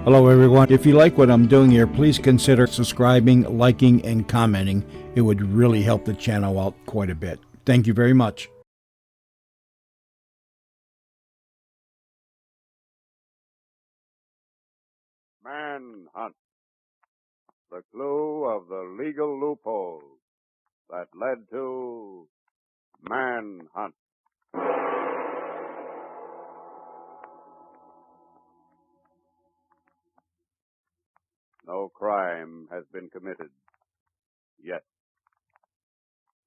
Hello, everyone. If you like what I'm doing here, please consider subscribing, liking, and commenting. It would really help the channel out quite a bit. Thank you very much. Manhunt. The clue of the legal loophole that led to Manhunt. No crime has been committed yet.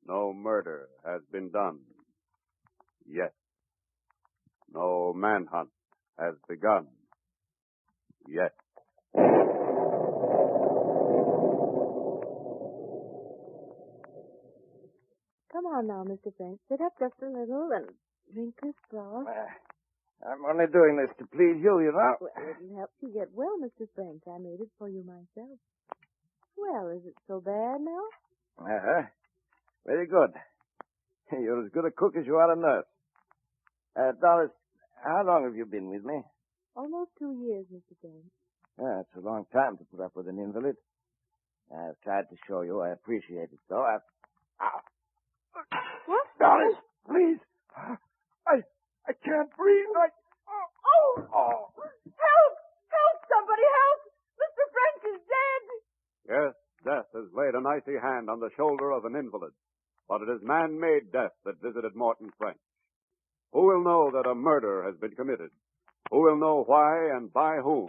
No murder has been done yet. No manhunt has begun yet. Come on now, Mr. French. Sit up just a little and drink this broth. I'm only doing this to please you, you know. Well, it'll help you get well, Mr. French. I made it for you myself. Well, is it so bad now? Uh-huh. Very good. You're as good a cook as you are a nurse. Doris, how long have you been with me? Almost 2 years, Mr. French. Yeah, it's a long time to put up with an invalid. I've tried to show you I appreciate it, though. What? Doris, please. I can't breathe. Oh! Help! Help! Somebody help! Mr. French is dead! Yes, death has laid an icy hand on the shoulder of an invalid, but it is man-made death that visited Morton French. Who will know that a murder has been committed? Who will know why and by whom?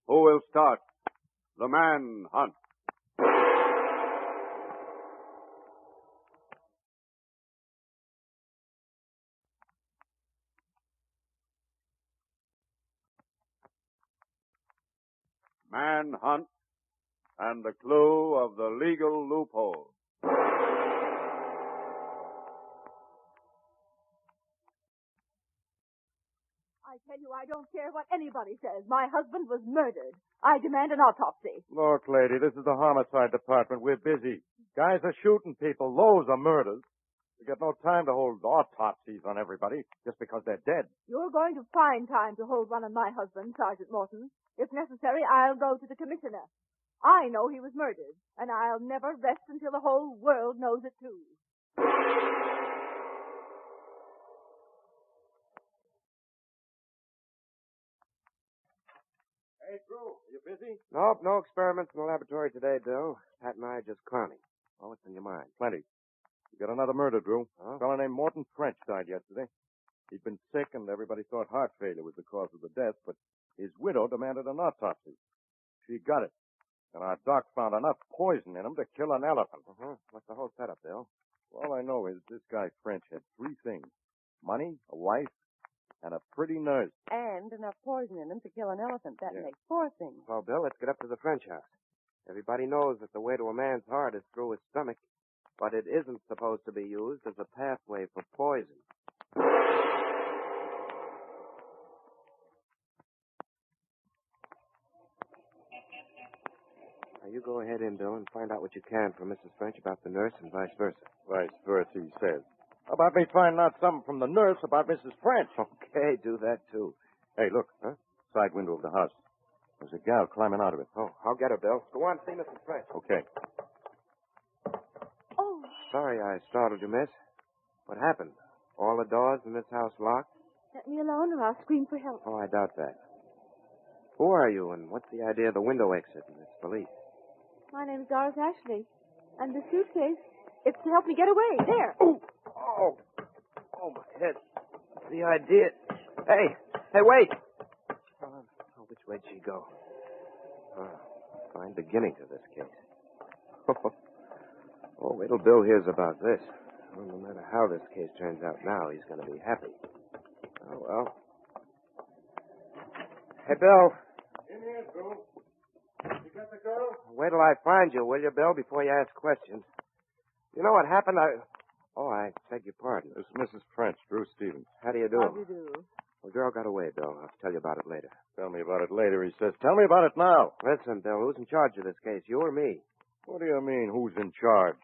Who will start the manhunt? Manhunt and the clue of the legal loophole. I tell you, I don't care what anybody says. My husband was murdered. I demand an autopsy. Look, lady, this is the homicide department. We're busy. Guys are shooting people. Loads of murders. We got no time to hold autopsies on everybody just because they're dead. You're going to find time to hold one on my husband, Sergeant Morton. If necessary, I'll go to the commissioner. I know he was murdered, and I'll never rest until the whole world knows it, too. Hey, Drew, are you busy? Nope, no experiments in the laboratory today, Bill. Pat and I are just clowning. Oh, what's in your mind? Plenty. We got another murder, Drew. Huh? A fellow named Morton French died yesterday. He'd been sick, and everybody thought heart failure was the cause of the death, but his widow demanded an autopsy. She got it. And our doc found enough poison in him to kill an elephant. Uh-huh. What's the whole setup, Bill? All I know is this guy French had three things. Money, a wife, and a pretty nurse. And enough poison in them to kill an elephant. That Yeah. makes 4 things. Well, Bill, let's get up to the French house. Everybody knows that the way to a man's heart is through his stomach, but it isn't supposed to be used as a pathway for poison. Now, you go ahead in, Bill, and find out what you can from Mrs. French about the nurse and vice versa. Vice versa, he says. How about me finding out something from the nurse about Mrs. French? Okay, do that, too. Hey, look. Huh? Side window of the house. There's a gal climbing out of it. Oh, I'll get her, Bill. Go on, see Mrs. French. Okay. Oh, Sorry I startled you, miss. What happened? All the doors in this house locked? let me alone or I'll scream for help. Oh, I doubt that. Who are you, and what's the idea of the window exit in this police? My name's Doris Ashley. And the suitcase, it's to help me get away. There. Oh, my head. What's the idea? Hey, wait! Oh, which way'd she go? Fine beginning to this case. Oh, wait till Bill hears about this. Well, no matter how this case turns out now, he's going to be happy. Oh, well. Hey, Bill. In here, Drew. You got the girl? Wait till I find you, will you, Bill, before you ask questions. You know what happened? I beg your pardon. This is Mrs. French, Drew Stevens. How do you do? How do you do? The girl got away, Bill. I'll tell you about it later. Tell me about it later, he says. Tell me about it now. Listen, Bill, who's in charge of this case, you or me? What do you mean, who's in charge?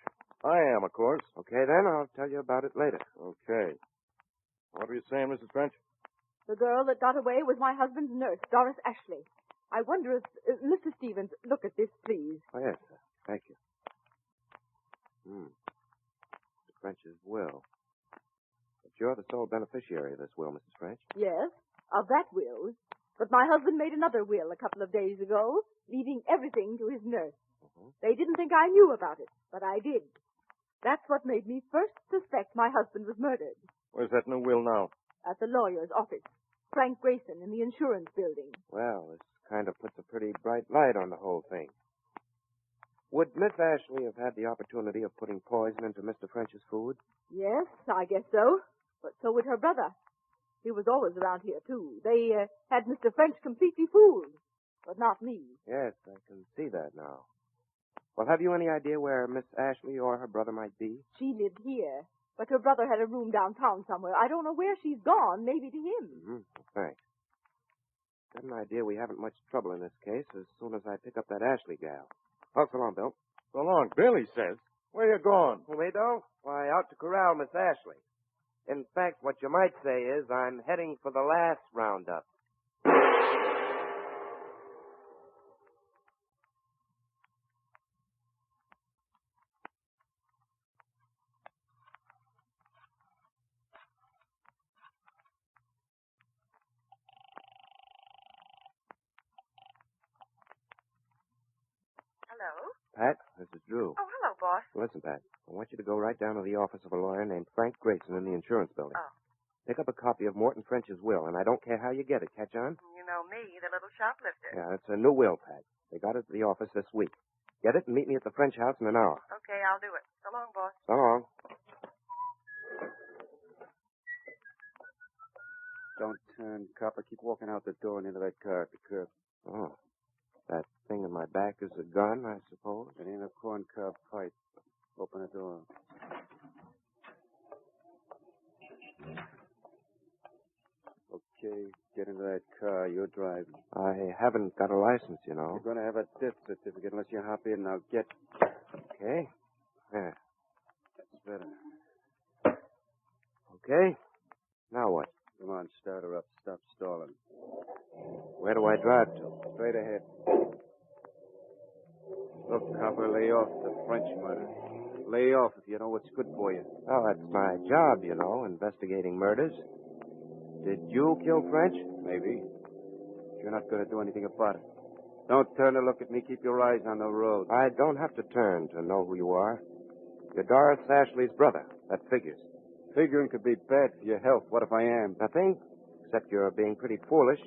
I am, of course. Okay, then, I'll tell you about it later. Okay. What were you saying, Mrs. French? The girl that got away was my husband's nurse, Doris Ashley. I wonder if... Mr. Stevens, look at this, please. Oh, yes, sir. Thank you. Mr. French's will. But you're the sole beneficiary of this will, Mrs. French. Yes, of that will. But my husband made another will a couple of days ago, leaving everything to his nurse. They didn't think I knew about it, but I did. That's what made me first suspect my husband was murdered. Where's that new will now? At the lawyer's office. Frank Grayson in the insurance building. Well, this kind of puts a pretty bright light on the whole thing. Would Miss Ashley have had the opportunity of putting poison into Mr. French's food? Yes, I guess so. But so would her brother. He was always around here, too. They had Mr. French completely fooled. But not me. Yes, I can see that now. Well, have you any idea where Miss Ashley or her brother might be? She lived here. But her brother had a room downtown somewhere. I don't know where she's gone. Maybe to him. Mm-hmm. Thanks. Got an idea we haven't much trouble in this case as soon as I pick up that Ashley gal. Oh, so long, Bill. So long, Bill, he says. Where you going? We don't? Why, out to corral Miss Ashley. In fact, what you might say is I'm heading for the last roundup. Hello? Pat, this is Drew. Oh, hello, boss. Listen, Pat, I want you to go right down to the office of a lawyer named Frank Grayson in the insurance building. Oh. Pick up a copy of Morton French's will, and I don't care how you get it. Catch on? You know me, the little shoplifter. Yeah, it's a new will, Pat. They got it at the office this week. Get it and meet me at the French house in an hour. Okay, I'll do it. So long, boss. So long. Don't turn, copper. Keep walking out the door and into that car at the curb. Oh. That thing in my back is a gun, I suppose? It ain't a corncob pipe. Open the door. Okay, get into that car. You're driving. I haven't got a license, you know. You're going to have a death certificate unless you hop in. Now get. Okay. Yeah. That's better. Okay. Now what? Come on, start her up. Stop stalling. Where do I drive to? Straight ahead. Look, copper, lay off the French murder. Lay off if you know what's good for you. Well, that's my job, you know, investigating murders. Did you kill French? Maybe. You're not going to do anything about it. Don't turn to look at me. Keep your eyes on the road. I don't have to turn to know who you are. You're Doris Ashley's brother. That figures. Figuring could be bad for your health. What if I am? Nothing, except you're being pretty foolish.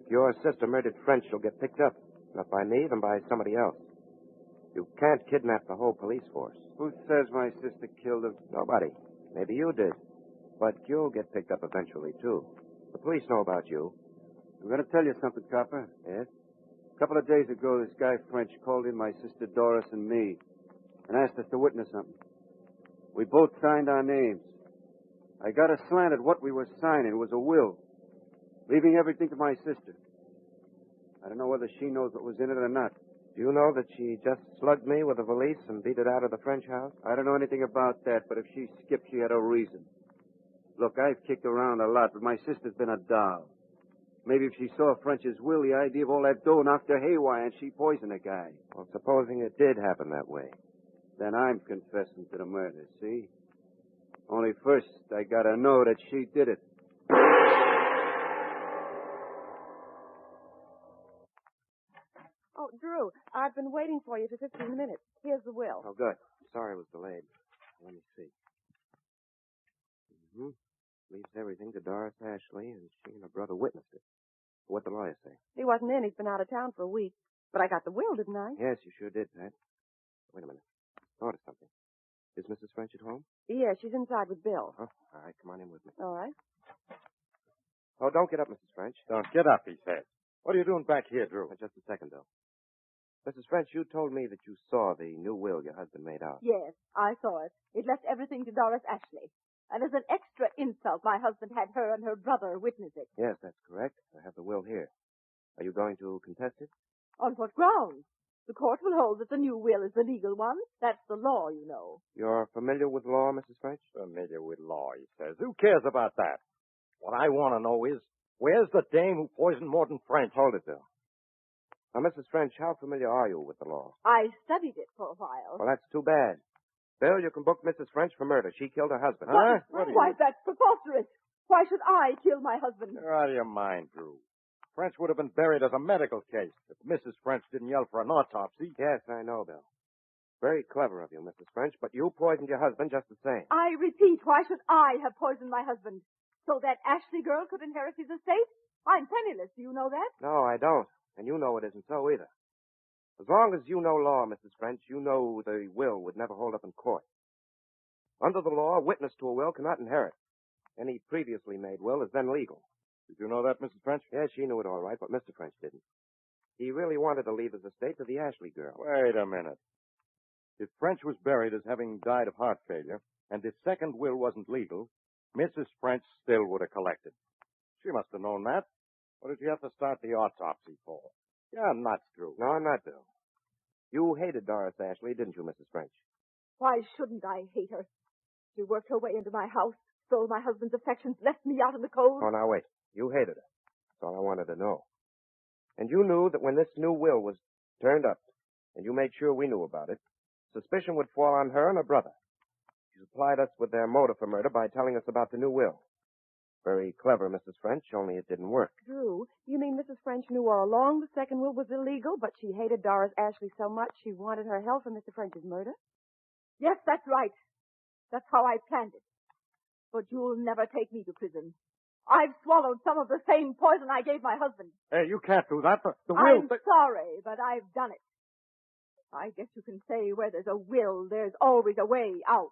If your sister murdered French, she'll get picked up. Not by me, then by somebody else. You can't kidnap the whole police force. Who says my sister killed him? Nobody. Maybe you did. But you'll get picked up eventually, too. The police know about you. I'm going to tell you something, copper. Yes? A couple of days ago, this guy French called in my sister Doris and me and asked us to witness something. We both signed our names. I got a slant at what we were signing. It was a will, leaving everything to my sister. I don't know whether she knows what was in it or not. Do you know that she just slugged me with a valise and beat it out of the French house? I don't know anything about that, but if she skipped, she had a reason. Look, I've kicked around a lot, but my sister's been a doll. Maybe if she saw French's will, the idea of all that dough knocked her haywire and she poisoned the guy. Well, supposing it did happen that way. Then I'm confessing to the murder, see? Only first, I gotta know that she did it. Oh, Drew, I've been waiting for you for 15 minutes. Here's the will. Oh, good. Sorry it was delayed. Let me see. Leaves everything to Doris Ashley, and she and her brother witnessed it. What'd the lawyer say? He wasn't in. He's been out of town for a week. But I got the will, didn't I? Yes, you sure did, Pat. Wait a minute. Notice something. Is Mrs. French at home? Yeah, she's inside with Bill. Oh, all right, come on in with me. All right. Oh, don't get up, Mrs. French. Don't get up, he says. What are you doing back here, Drew? Just a second, though. Mrs. French, you told me that you saw the new will your husband made out. Yes, I saw it. It left everything to Doris Ashley. And as an extra insult, my husband had her and her brother witness it. Yes, that's correct. I have the will here. Are you going to contest it? On what grounds? The court will hold that the new will is the legal one. That's the law, you know. You're familiar with law, Mrs. French? Familiar with law, he says. Who cares about that? What I want to know is, where's the dame who poisoned Morton French? Hold it, Bill. Now, Mrs. French, how familiar are you with the law? I studied it for a while. Well, that's too bad. Bill, you can book Mrs. French for murder. She killed her husband. Huh? What are Why, you... that's preposterous. Why should I kill my husband? You're out of your mind, Drew. French would have been buried as a medical case if Mrs. French didn't yell for an autopsy. Yes, I know, Bill. Very clever of you, Mrs. French, but you poisoned your husband just the same. I repeat, why should I have poisoned my husband? So that Ashley girl could inherit his estate? I'm penniless, do you know that? No, I don't. And you know it isn't so either. As long as you know law, Mrs. French, you know the will would never hold up in court. Under the law, a witness to a will cannot inherit. Any previously made will is then legal. Did you know that, Mrs. French? Yes, she knew it all right, but Mr. French didn't. He really wanted to leave his estate to the Ashley girl. Wait a minute. If French was buried as having died of heart failure, and his second will wasn't legal, Mrs. French still would have collected. She must have known that. What did she have to start the autopsy for? You're nuts, Drew. No, I'm not, Bill. You hated Doris Ashley, didn't you, Mrs. French? Why shouldn't I hate her? She worked her way into my house, stole my husband's affections, left me out in the cold. Oh, now wait. You hated her. That's all I wanted to know. And you knew that when this new will was turned up, and you made sure we knew about it, suspicion would fall on her and her brother. You supplied us with their motive for murder by telling us about the new will. Very clever, Mrs. French, only it didn't work. Drew, you mean Mrs. French knew all along the second will was illegal, but she hated Doris Ashley so much she wanted her help in Mr. French's murder? Yes, that's right. That's how I planned it. But you'll never take me to prison. I've swallowed some of the same poison I gave my husband. Hey, you can't do that. The will... I'm sorry, but I've done it. I guess you can say where there's a will, there's always a way out.